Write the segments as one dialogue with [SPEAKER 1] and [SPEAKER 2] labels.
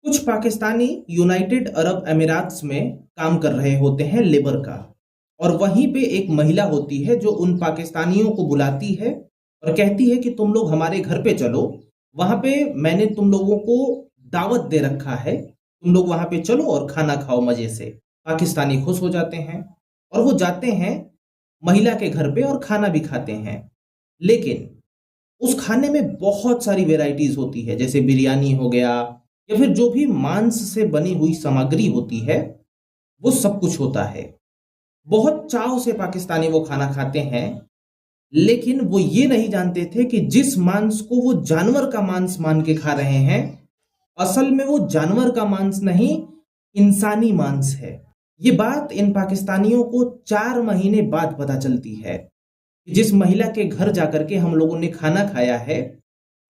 [SPEAKER 1] कुछ Pakistani United Arab अमीरात्स में काम कर रहे होते हैं लेबर का। और वहीं पे एक महिला होती है जो उन पाकिस्तानियों को बुलाती है और कहती है कि तुम लोग हमारे घर पे चलो। वहां पे मैंने तुम लोगों को दावत दे रखा है, तुम लोग वहां पे चलो और खाना खाओ मजे से। पाकिस्तानी खुश हो जाते हैं और वो जाते हैं महिला के घर पे और खाना भी खाते हैं। लेकिन उस खाने में बहुत सारी वेराइटीज होती है, जैसे बिरयानी हो गया या फिर जो भी मांस से बनी हुई सामग्री होती है, वो सब कुछ होता है। बहुत चाव से पाकिस्तानी वो खाना खाते हैं, लेकिन वो ये नहीं जानते थे कि जिस मांस को वो जानवर का मांस मान के खा रहे हैं, असल में वो जानवर का मांस नहीं, इंसानी मांस है। ये बात इन पाकिस्तानियों को 4 महीने बाद पता चलती है कि जिस महिला के घर जाकर के हम लोगों ने खाना खाया है,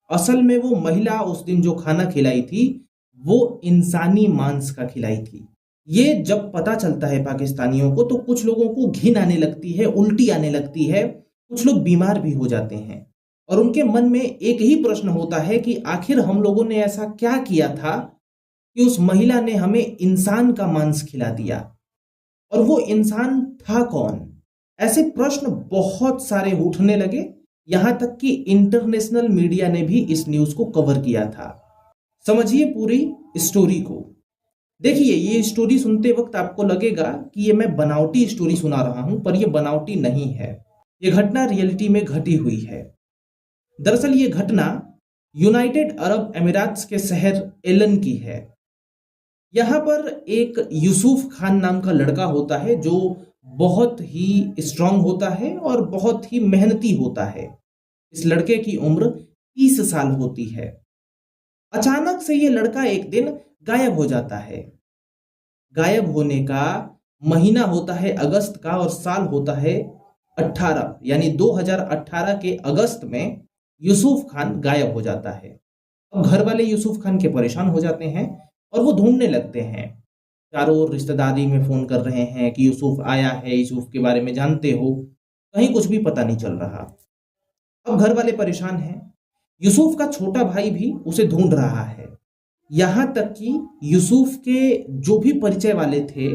[SPEAKER 1] असल में वो महिला उस दिन जो खाना खिलाई थी वो इंसानी मांस का खिलाई थी। ये जब पता चलता है पाकिस्तानियों को तो कुछ लोगों को घिन आने लगती है, उल्टी आने लगती है, कुछ लोग बीमार भी हो जाते हैं। और उनके मन में एक ही प्रश्न होता है कि आखिर हम लोगों ने ऐसा क्या किया था कि उस महिला ने हमें इंसान का मांस खिला दिया, और वो इंसान था कौन। ऐसे प्रश्न बहुत सारे उठने लगे, यहां तक कि इंटरनेशनल मीडिया ने भी इस न्यूज को कवर किया था। समझिए पूरी स्टोरी को। देखिए, ये स्टोरी सुनते वक्त आपको लगेगा कि ये मैं बनावटी स्टोरी सुना रहा हूं, पर ये बनावटी नहीं है। ये घटना रियलिटी में घटी हुई है। दरअसल ये घटना यूनाइटेड अरब अमीरात्स के शहर एलन की है। यहाँ पर एक यूसुफ खान नाम का लड़का होता है जो बहुत ही स्ट्रांग होता है और बहुत ही मेहनती होता है। इस लड़के की उम्र 30 साल होती है। अचानक से ये लड़का एक दिन गायब हो जाता है। गायब होने का महीना होता है अगस्त का और साल होता है 18, यानी 2018 के अगस्त में यूसुफ खान गायब हो जाता है। अब घर वाले यूसुफ खान के परेशान हो जाते हैं और वो ढूंढने लगते हैं। चारों ओर रिश्तेदारी में फोन कर रहे हैं कि यूसुफ आया है, यूसुफ के बारे में जानते हो। कहीं कुछ भी पता नहीं चल रहा। अब घर वाले परेशान हैं। यूसुफ का छोटा भाई भी उसे ढूंढ रहा है। यहां तक कि यूसुफ के जो भी परिचय वाले थे,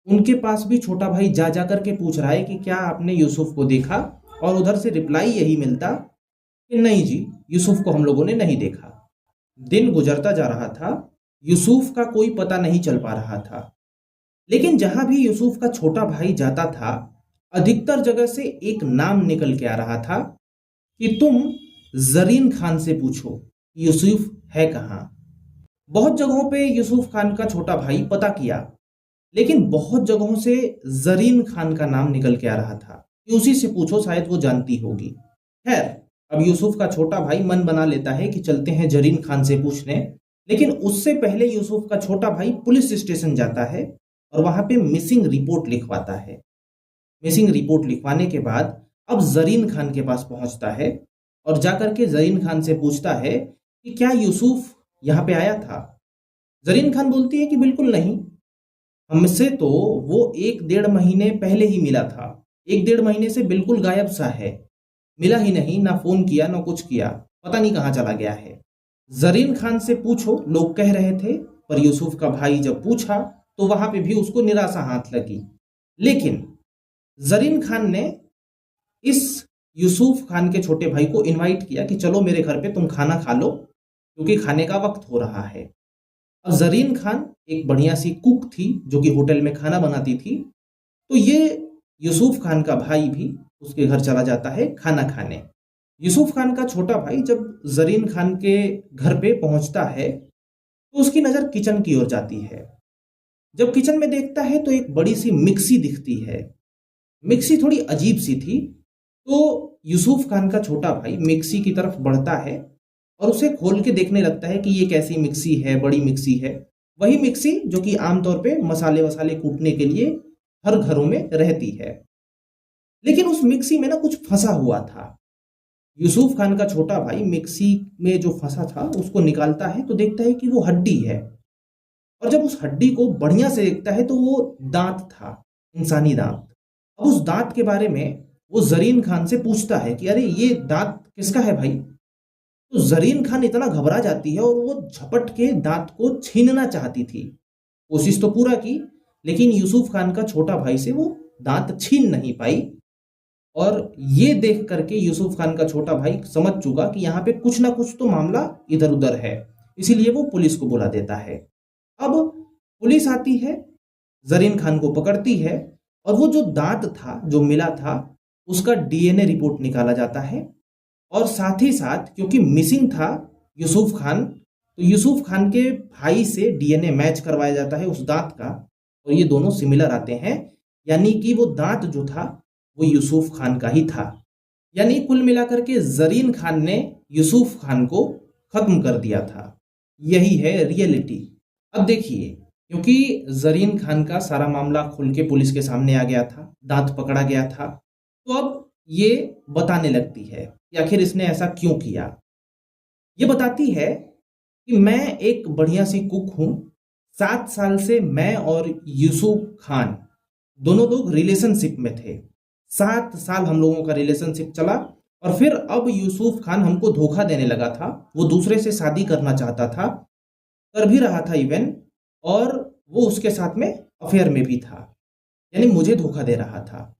[SPEAKER 1] उनके पास भी छोटा भाई जा जा करके पूछ रहा है कि क्या आपने यूसुफ को देखा, और उधर से रिप्लाई यही मिलता कि नहीं जी, यूसुफ को हम लोगों ने नहीं देखा। दिन गुजरता जा रहा था, यूसुफ का कोई पता नहीं चल पा रहा था। लेकिन जहां भी यूसुफ का छोटा भाई जाता था, अधिकतर जगह से एक नाम निकल के आ रहा था कि तुम जरीन खान से पूछो यूसुफ है कहाँ। बहुत जगहों पे यूसुफ खान का छोटा भाई पता किया, लेकिन बहुत जगहों से जरीन खान का नाम निकल के आ रहा था कि उसी से पूछो, शायद वो जानती होगी। खैर, अब यूसुफ का छोटा भाई मन बना लेता है कि चलते हैं जरीन खान से पूछने। लेकिन उससे पहले यूसुफ का छोटा भाई पुलिस स्टेशन जाता है और वहां पे मिसिंग रिपोर्ट लिखवाता है। मिसिंग रिपोर्ट लिखवाने के बाद अब जरीन खान के पास पहुंचता है और जाकर के जरीन खान से पूछता है कि क्या यूसुफ यहाँ पे आया था। जरीन खान बोलती है कि बिल्कुल नहीं, हमसे तो वो 1 डेढ़ महीने पहले ही मिला था। 1 डेढ़ महीने से बिल्कुल गायब सा है, मिला ही नहीं, ना फोन किया ना कुछ किया, पता नहीं कहाँ चला गया है। जरीन खान से पूछो लोग कह रहे थे, पर यूसुफ का भाई जब पूछा तो वहां पे भी उसको निराशा हाथ लगी। लेकिन जरीन खान ने इस यूसुफ खान के छोटे भाई को इनवाइट किया कि चलो मेरे घर पे तुम खाना खा लो, क्योंकि खाने का वक्त हो रहा है। अब जरीन खान एक बढ़िया सी कुक थी जो कि होटल में खाना बनाती थी, तो ये यूसुफ खान का भाई भी उसके घर चला जाता है खाना खाने। यूसुफ खान का छोटा भाई जब जरीन खान के घर पे पहुंचता है तो उसकी नज़र किचन की ओर जाती है। जब किचन में देखता है तो एक बड़ी सी मिक्सी दिखती है। मिक्सी थोड़ी अजीब सी थी, तो यूसुफ खान का छोटा भाई मिक्सी की तरफ बढ़ता है और उसे खोल के देखने लगता है कि ये कैसी मिक्सी है, बड़ी मिक्सी है। वही मिक्सी जो कि आमतौर पे मसाले वसाले कूटने के लिए हर घरों में रहती है। लेकिन उस मिक्सी में ना कुछ फंसा हुआ था। यूसुफ खान का छोटा भाई मिक्सी में जो फंसा था उसको निकालता है तो देखता है कि वो हड्डी है। और जब उस हड्डी को बढ़िया से देखता है तो वो दांत था, इंसानी दांत। अब उस दांत के बारे में वो जरीन खान से पूछता है कि अरे ये दांत किसका है भाई। तो जरीन खान इतना घबरा जाती है और वो झपट के दांत को छीनना चाहती थी। कोशिश तो पूरा की, लेकिन यूसुफ खान का छोटा भाई से वो दांत छीन नहीं पाई। और ये देख करके यूसुफ खान का छोटा भाई समझ चुका कि यहाँ पे कुछ ना कुछ तो मामला इधर उधर है, इसीलिए वो पुलिस को बुला देता है। अब पुलिस आती है, जरीन खान को पकड़ती है, और वो जो दांत था जो मिला था उसका डीएनए रिपोर्ट निकाला जाता है। और साथ ही साथ क्योंकि मिसिंग था यूसुफ खान, तो यूसुफ खान के भाई से डीएनए मैच करवाया जाता है उस दांत का, और ये दोनों सिमिलर आते हैं, यानी कि वो दांत जो था वो यूसुफ खान का ही था। यानी कुल मिलाकर के जरीन खान ने यूसुफ खान को खत्म कर दिया था। यही है रियलिटी। अब देखिए, क्योंकि जरीन खान का सारा मामला खुल के पुलिस के सामने आ गया था, दांत पकड़ा गया था, तो अब ये बताने लगती है कि आखिर इसने ऐसा क्यों किया। ये बताती है कि मैं एक बढ़िया सी कुक हूं, 7 साल से मैं और यूसुफ खान दोनों लोग रिलेशनशिप में थे। 7 साल हम लोगों का रिलेशनशिप चला, और फिर अब यूसुफ खान हमको धोखा देने लगा था। वो दूसरे से शादी करना चाहता था, कर भी रहा था इवन, और वो उसके साथ में अफेयर में भी था, यानी मुझे धोखा दे रहा था।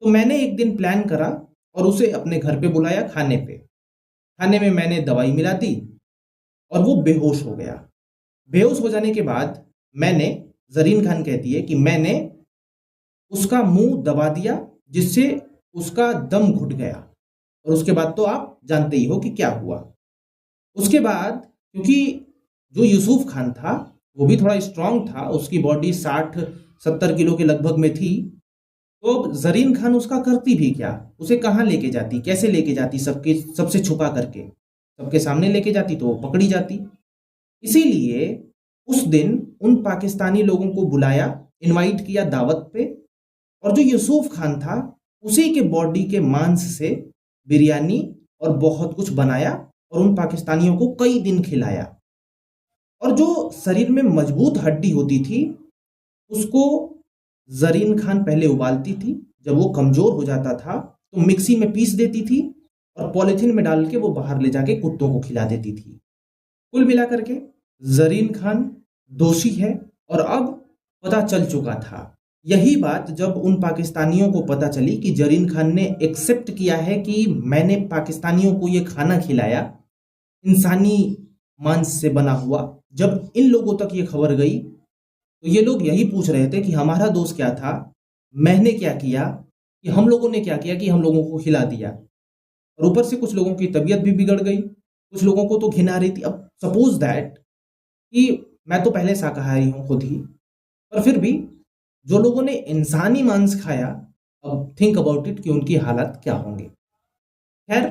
[SPEAKER 1] तो मैंने एक दिन प्लान करा और उसे अपने घर पे बुलाया खाने पे। खाने में मैंने दवाई मिला दी और वो बेहोश हो गया। बेहोश हो जाने के बाद मैंने, जरीन खान कहती है कि मैंने उसका मुंह दबा दिया, जिससे उसका दम घुट गया। और उसके बाद तो आप जानते ही हो कि क्या हुआ। उसके बाद क्योंकि जो यूसुफ खान था वो भी थोड़ा स्ट्रांग था, उसकी बॉडी 60-70 किलो के लगभग में थी, तो अब जरीन खान उसका करती भी क्या, उसे कहाँ लेके जाती, कैसे लेके जाती, सबसे छुपा करके सबके सामने लेके जाती तो वो पकड़ी जाती। इसीलिए उस दिन उन पाकिस्तानी लोगों को बुलाया, इनवाइट किया दावत पे, और जो यूसुफ खान था उसी के बॉडी के मांस से बिरयानी और बहुत कुछ बनाया और उन पाकिस्तानियों को कई दिन खिलाया। और जो शरीर में मजबूत हड्डी होती थी उसको जरीन खान पहले उबालती थी, जब वो कमजोर हो जाता था तो मिक्सी में पीस देती थी और पॉलिथीन में डाल के वो बाहर ले जाके कुत्तों को खिला देती थी। कुल मिलाकर के जरीन खान दोषी है, और अब पता चल चुका था। यही बात जब उन पाकिस्तानियों को पता चली कि जरीन खान ने एक्सेप्ट किया है कि मैंने पाकिस्तानियों को ये खाना खिलाया इंसानी मांस से बना हुआ, जब इन लोगों तक ये खबर गई तो ये लोग यही पूछ रहे थे कि हमारा दोष क्या था, मैंने क्या किया, कि हम लोगों ने क्या किया कि हम लोगों को खिला दिया। और ऊपर से कुछ लोगों की तबीयत भी बिगड़ गई, कुछ लोगों को तो घिन आ रही थी। अब सपोज दैट कि मैं तो पहले शाकाहारी हूं खुद ही, पर फिर भी जो लोगों ने इंसानी मांस खाया, अब थिंक अबाउट इट कि उनकी हालत क्या होंगे। खैर,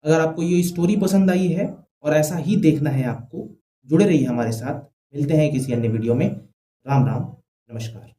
[SPEAKER 1] अगर आपको ये स्टोरी पसंद आई है और ऐसा ही देखना है आपको, जुड़े रहिए हमारे साथ। मिलते हैं किसी अन्य वीडियो में। राम राम, नमस्कार।